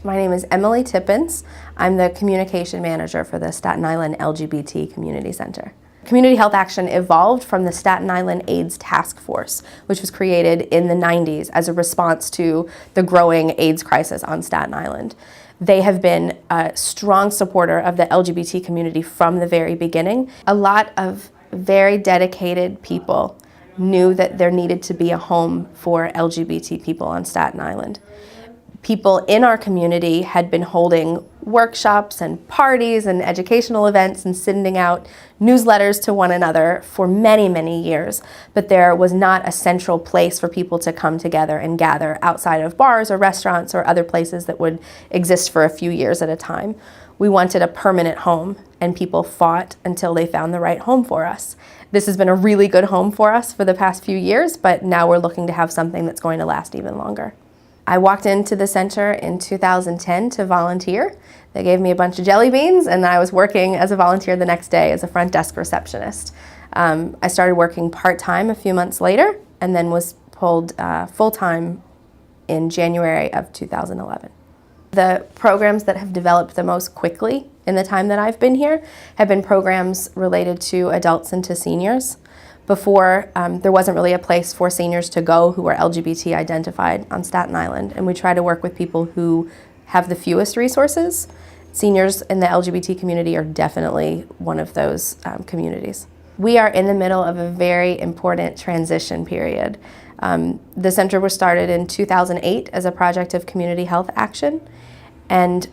My name is Emily Tippins. I'm the communication manager for the Staten Island LGBT Community Center. Community Health Action evolved from the Staten Island AIDS Task Force, which was created in the 90s as a response to the growing AIDS crisis on Staten Island. They have been a strong supporter of the LGBT community from the very beginning. A lot of very dedicated people knew that there needed to be a home for LGBT people on Staten Island. People in our community had been holding workshops and parties and educational events and sending out newsletters to one another for many, many years, but there was not a central place for people to come together and gather outside of bars or restaurants or other places that would exist for a few years at a time. We wanted a permanent home, and people fought until they found the right home for us. This has been a really good home for us for the past few years, but now we're looking to have something that's going to last even longer. I walked into the center in 2010 to volunteer. They gave me a bunch of jelly beans, and I was working as a volunteer the next day as a front desk receptionist. I started working part-time a few months later, and then was pulled full-time in January of 2011. The programs that have developed the most quickly in the time that I've been here have been programs related to adults and to seniors. Before, there wasn't really a place for seniors to go who were LGBT identified on Staten Island, and we try to work with people who have the fewest resources. Seniors in the LGBT community are definitely one of those communities. We are in the middle of a very important transition period. The center was started in 2008 as a project of Community Health Action, and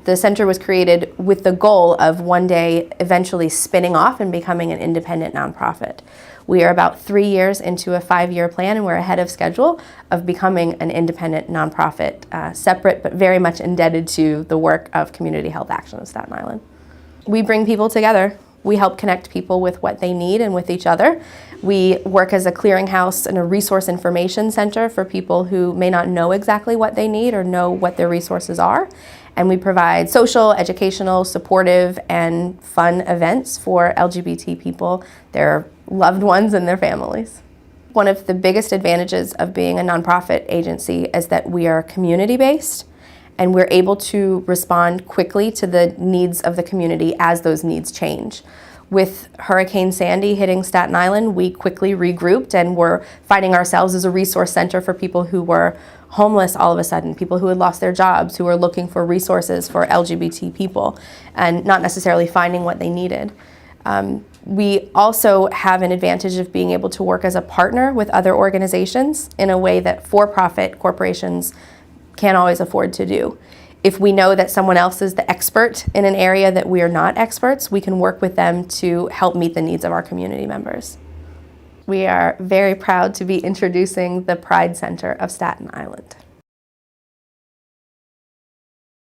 the center was created with the goal of one day eventually spinning off and becoming an independent nonprofit. We are about 3 years into a 5-year plan, and we're ahead of schedule of becoming an independent nonprofit, separate but very much indebted to the work of Community Health Action of Staten Island. We bring people together. We help connect people with what they need and with each other. We work as a clearinghouse and a resource information center for people who may not know exactly what they need or know what their resources are. And we provide social, educational, supportive, and fun events for LGBT people, their loved ones, and their families. One of the biggest advantages of being a nonprofit agency is that we are community-based, and we're able to respond quickly to the needs of the community as those needs change. With Hurricane Sandy hitting Staten Island, we quickly regrouped and were finding ourselves as a resource center for people who were homeless all of a sudden, people who had lost their jobs, who were looking for resources for LGBT people and not necessarily finding what they needed. We also have an advantage of being able to work as a partner with other organizations in a way that for-profit corporations can't always afford to do. If we know that someone else is the expert in an area that we are not experts, we can work with them to help meet the needs of our community members. We are very proud to be introducing the Pride Center of Staten Island.